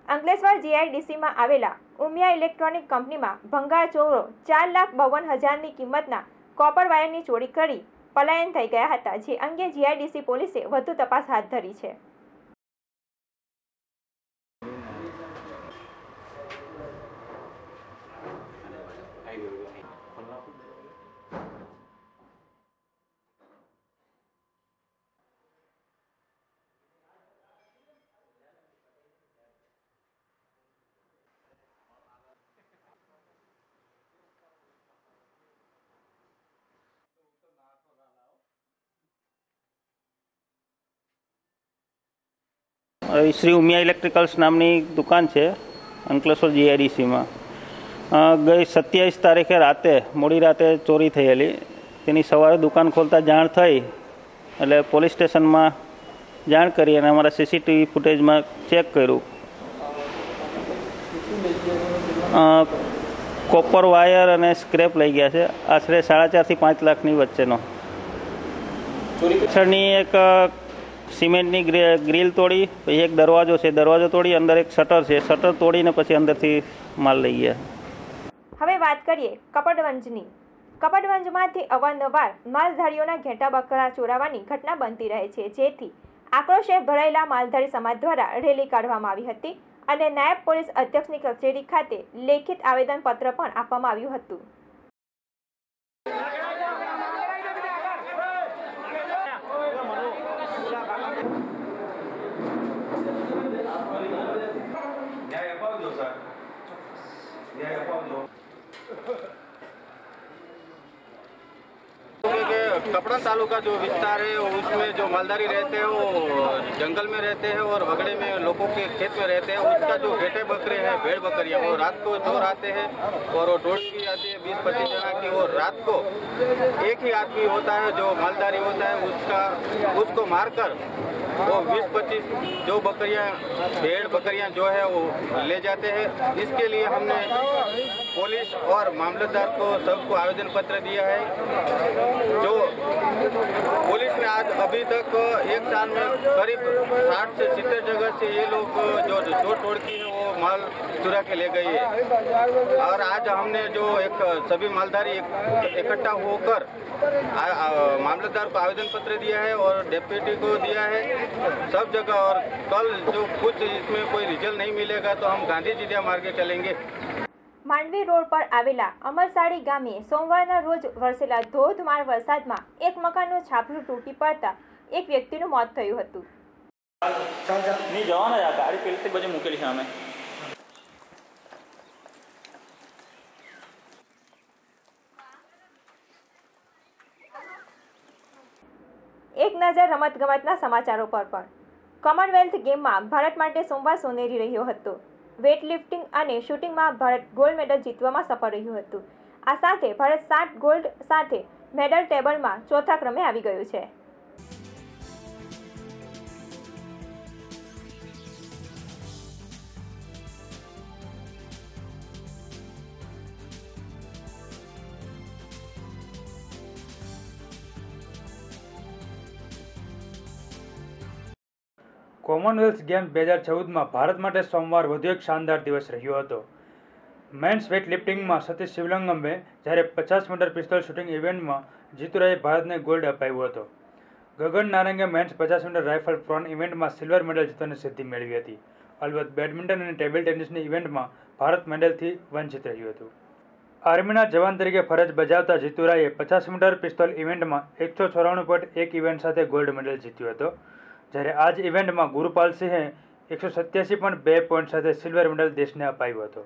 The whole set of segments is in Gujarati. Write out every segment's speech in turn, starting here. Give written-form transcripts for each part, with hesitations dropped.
અંકલેશ્વર જીઆઈડીસીમાં આવેલા ઉમિયા ઇલેક્ટ્રોનિક કંપનીમાં ભંગાર ચોરો 4,52,000ની કિંમતના કોપર વાયરની ચોરી કરી પલાયન થઈ ગયા હતા, જે અંગે જીઆઈડીસી પોલીસે વધુ તપાસ હાથ ધરી છે. શ્રી ઉમિયા ઇલેક્ટ્રિકલ્સ નામની દુકાન છે અંકલેશ્વર જીઆઈડીસીમાં. ગઈ 27 તારીખે મોડી રાતે ચોરી થયેલી. તેની સવારે દુકાન ખોલતા જાણ થઈ એટલે પોલીસ સ્ટેશનમાં જાણ કરી અને અમારા સીસીટીવી ફૂટેજમાં ચેક કર્યું. કોપર વાયર અને સ્ક્રેપ લઈ ગયા છે. આશરે 4.5 થી 5 લાખની વચ્ચેનો. પાછળની એક સિમેન્ટની ગ્રીલ તોડી, પછી એક દરવાજો છે, દરવાજો તોડી, અંદર એક શટર છે, શટર તોડીને પછી અંદરથી માલ લઈ ગયા. હવે વાત કરીએ કપડવંજની. કપડવંજમાંથી અવારનવાર માલધારીઓના ઘેટા બકરા ચોરાવાની ઘટના બનતી રહે છે, જેથી આક્રોશે ભરાયેલા માલધારી સમાજ દ્વારા રેલી કાઢવામાં આવી હતી અને નાયબ પોલીસ અધ્યક્ષની કચેરી ખાતે લેખિત આવેદનપત્ર પણ આપવામાં આવ્યું હતું. कपड़ा तालुका जो विस्तार है उसमें जो मालधारी रहते हैं वो जंगल में रहते हैं और वगड़े में लोगों के खेत में रहते हैं. उसका जो घेटे बकरे हैं, भेड़ बकरियाँ, वो रात को चोर आते हैं और वो ढोल की आती है 20-25 जना की. और रात को एक ही आदमी होता है जो मालधारी होता है, उसको मारकर वो 20-25 जो बकरियाँ, भेड़ बकरियाँ जो है वो ले जाते हैं. इसके लिए हमने पुलिस और मामलतदार को सबको आवेदन पत्र दिया है. जो पुलिस ने आज अभी तक एक साल में करीब 60 से 70 जगह से ये लोग जो तोड़ती है वो माल चुरा के ले गई है. और आज हमने जो एक सभी मालधारी इकट्ठा होकर मामलतदार को आवेदन पत्र दिया है और डेप्यूटी को दिया है सब जगह. और कल जो कुछ इसमें कोई रिजल्ट नहीं मिलेगा तो हम गांधी जी मार्गे चलेंगे. માંડવી રોડ પર આવેલા અમરસાડી ગામે સોમવારના રોજ વરસેલા ધોધમાર વરસાદમાં એક મકાનનું છાપરું તૂટી પડતા એક વ્યક્તિનું મોત થયું હતું. એક નજર રમતગમતના સમાચારો પર પણ. કોમનવેલ્થ ગેમમાં ભારત માટે સોમવાર સોનેરી રહ્યો હતો. વેઇટ લિફ્ટિંગ અને શૂટિંગમાં ભારત ગોલ્ડ મેડલ જીતવામાં સફળ રહ્યું હતું. આ સાથે ભારત 7 ગોલ્ડ સાથે મેડલ ટેબલમાં ચોથા ક્રમે આવી ગયું છે. કોમનવેલ્થ ગેમ્સ 2014માં ભારત માટે સોમવાર વધુ એક શાનદાર દિવસ રહ્યો હતો. મેન્સ વેઇટ લિફ્ટિંગમાં સતીશ શિવલિંગમે જ્યારે 50 મીટર પિસ્તોલ શૂટિંગ ઇવેન્ટમાં જીતુરાએ ભારતને ગોલ્ડ અપાવ્યો હતો. ગગન નારંગે મેન્સ 50 મીટર રાઇફલ પ્રોન ઇવેન્ટમાં સિલ્વર મેડલ જીતવાની સિદ્ધિ મેળવી હતી. અલબત્ત બેડમિન્ટન અને ટેબલ ટેનિસની ઇવેન્ટમાં ભારત મેડલથી વંચિત રહ્યું હતું. આર્મીના જવાન તરીકે ફરજ બજાવતા જીતુરાએ 50 મીટર પિસ્તોલ ઇવેન્ટમાં 194.1 ઇવેન્ટ સાથે ગોલ્ડ મેડલ જીત્યો હતો. જ્યારે આ જ ઇવેન્ટમાં ગુરુપાલસિંહે 187.2 પોઈન્ટ સાથે સિલ્વર મેડલ દેશને અપાવ્યો હતો.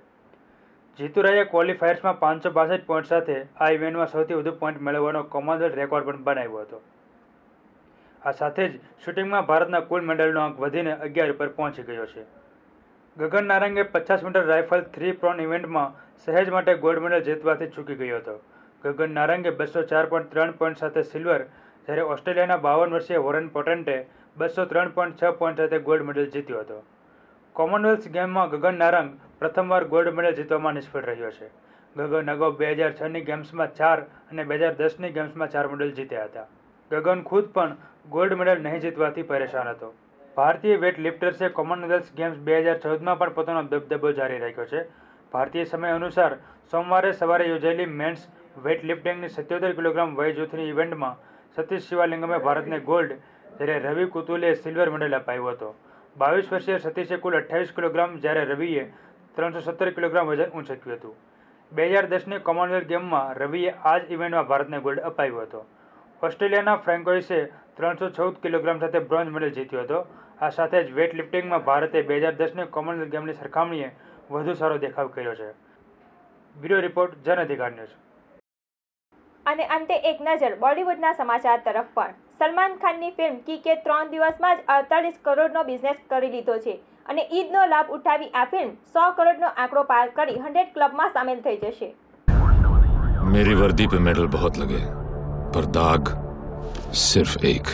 જીતુરાએ ક્વોલિફાયર્સમાં 562 પોઈન્ટ સાથે આ ઇવેન્ટમાં સૌથી વધુ પોઈન્ટ મેળવવાનો કોમનવેલ્થ રેકોર્ડ પણ બનાવ્યો હતો. આ સાથે જ શૂટિંગમાં ભારતના કુલ મેડલનો અંક વધીને 11 પર પહોંચી ગયો છે. ગગન નારંગે 50 મીટર રાઇફલ 3 પ્રોન ઇવેન્ટમાં સહેજ માટે ગોલ્ડ મેડલ જીતવાથી ચૂકી ગયો હતો. ગગન નારંગે 204.3 પોઈન્ટ સાથે સિલ્વર, જ્યારે ઓસ્ટ્રેલિયાના 52 વર્ષીય વોરેન પોટેન્ટે 203.6 પોઈન્ટ સાથે ગોલ્ડ મેડલ જીત્યો હતો. કોમનવેલ્થ ગેમમાં ગગન નારંગ પ્રથમવાર ગોલ્ડ મેડલ જીતવામાં નિષ્ફળ રહ્યો છે. ગગન અગાઉ 2006ની ગેમ્સમાં 4 અને 2010ની ગેમ્સમાં 4 મેડલ જીત્યા હતા. ગગન ખુદ પણ ગોલ્ડ મેડલ નહીં જીતવાથી પરેશાન હતો. ભારતીય વેટ લિફ્ટર્સે કોમનવેલ્થ ગેમ્સ 2014માં પણ પોતાનો દબદબો જારી રાખ્યો છે. ભારતીય સમય અનુસાર સોમવારે સવારે યોજાયેલી મેન્સ વેટ લિફ્ટિંગની 77 કિલોગ્રામ વય જૂથની ઇવેન્ટમાં સતીશ શિવલિંગમે ભારતને ગોલ્ડ જ્યારે રવિ કુતુલે સિલ્વર મેડલ અપાવ્યો હતો. 22 વર્ષીય સતીશે કુલ 28 કિલોગ્રામ જ્યારે રવિએ 317 કિલોગ્રામ વજન ઊંચક્યું હતું. 2010ની કોમનવેલ્થ ગેમમાં રવિએ આ જ ઇવેન્ટમાં ભારતને ગોલ્ડ અપાવ્યો હતો. ઓસ્ટ્રેલિયાના ફ્રેન્કોઇસે 314 કિલોગ્રામ સાથે બ્રોન્ઝ મેડલ જીત્યો હતો. આ સાથે જ વેટ લિફ્ટિંગમાં ભારતે 2010ની કોમનવેલ્થ ગેમની સરખામણીએ વધુ સારો દેખાવ કર્યો છે. બ્યુરો રિપોર્ટ, જન અધિકાર ન્યૂઝ. અને અંતે એક નજર બોલિવૂડના સમાચાર તરફ પણ. સલમાન ખાનની ફિલ્મ કિકે 3 દિવસમાં જ 48 કરોડનો બિઝનેસ કરી લીધો છે અને ઈદનો લાભ ઉઠાવી આ ફિલ્મ 100 કરોડનો આંકડો પાર કરી 100 ક્લબમાં સામેલ થઈ જશે. मेरी वर्दी पे मेडल बहुत लगे पर दाग सिर्फ एक.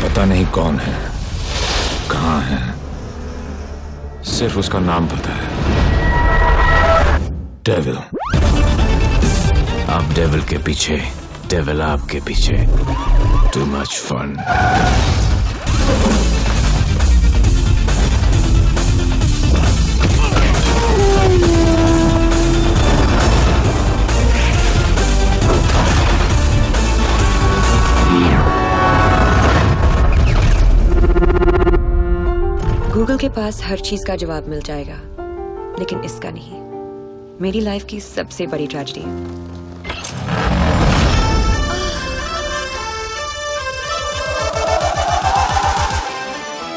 पता नहीं कौन है, कहां है, सिर्फ उसका नाम पता है, डेविल. आप डेविल के पीछे, डेविल आपके पीछे. Too much fun. गूगल के पास हर चीज का जवाब मिल जाएगा, लेकिन इसका नहीं. मेरी लाइफ की सबसे बड़ी ट्रेजेडी.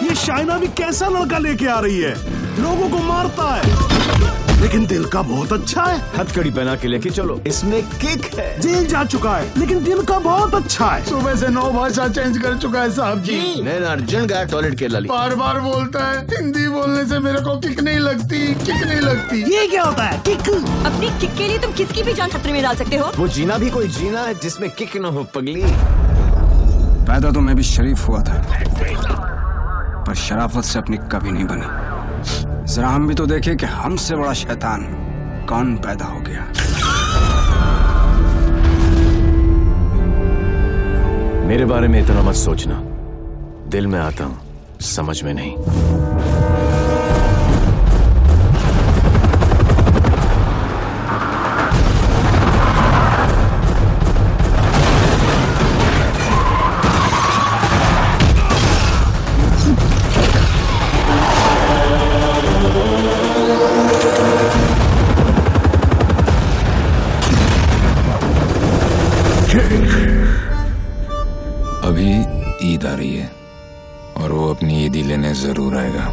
ये शाइना भी कैसा लड़का लेके आ रही है, लोगों को मारता है लेकिन दिल का बहुत अच्छा है. हथकड़ी पहना के लेके चलो, इसमें किक है. जेल जा चुका है लेकिन दिल का बहुत अच्छा है. सुबह से 9 भाषा चेंज कर चुका है साहब जी. नैन अर्जुन गया टॉयलेट के लाली. बार बार बोलता है, हिंदी बोलने से मेरे को किक नहीं लगती, किक नहीं लगती. ये क्या होता है किक? अपनी किक के लिए तुम किसकी भी जान खतरे में डाल सकते हो. वो जीना भी कोई जीना है जिसमें किक न हो पगली. पैदा तो मैं भी शरीफ हुआ था, पर शराफत से अपनी कभी नहीं बनी. जरा हम भी तो देखें कि हमसे बड़ा शैतान कौन पैदा हो गया. मेरे बारे में इतना मत सोचना. दिल में आता हूं, समझ में नहीं. अभी ईद आ रही है और वो अपनी ईदी लेने जरूर आएगा.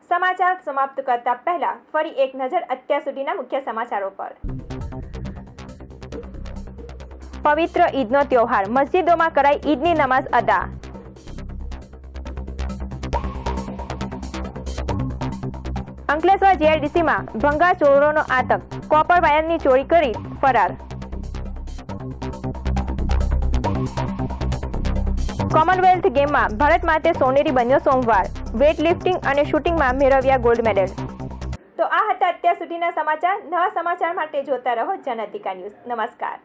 સમાચાર સમાપ્ત કરતા પહેલા ફરી એક નજર અત્યાર સુધીના મુખ્ય સમાચારો પર. પવિત્ર ઈદનો તહેવાર, મસ્જિદોમાં કરાઈ ઈદની નમાઝ અદા. અંકલેશ્વર જીઆઈડીસીમાં ભંગાર ચોરોનો આતંક, કોપર વાયરની ચોરી કરી ફરાર. કોમનવેલ્થ ગેમમાં ભારત માટે સોનેરી બન્યો સોમવાર. વેટ લિફ્ટિંગ અને શૂટિંગમાં મેળવ્યા ગોલ્ડ મેડલ. તો આ હતા અત્યાર સુધીના સમાચાર. નવા સમાચાર માટે જોતા રહો જન અધિકાર ન્યૂઝ. નમસ્કાર.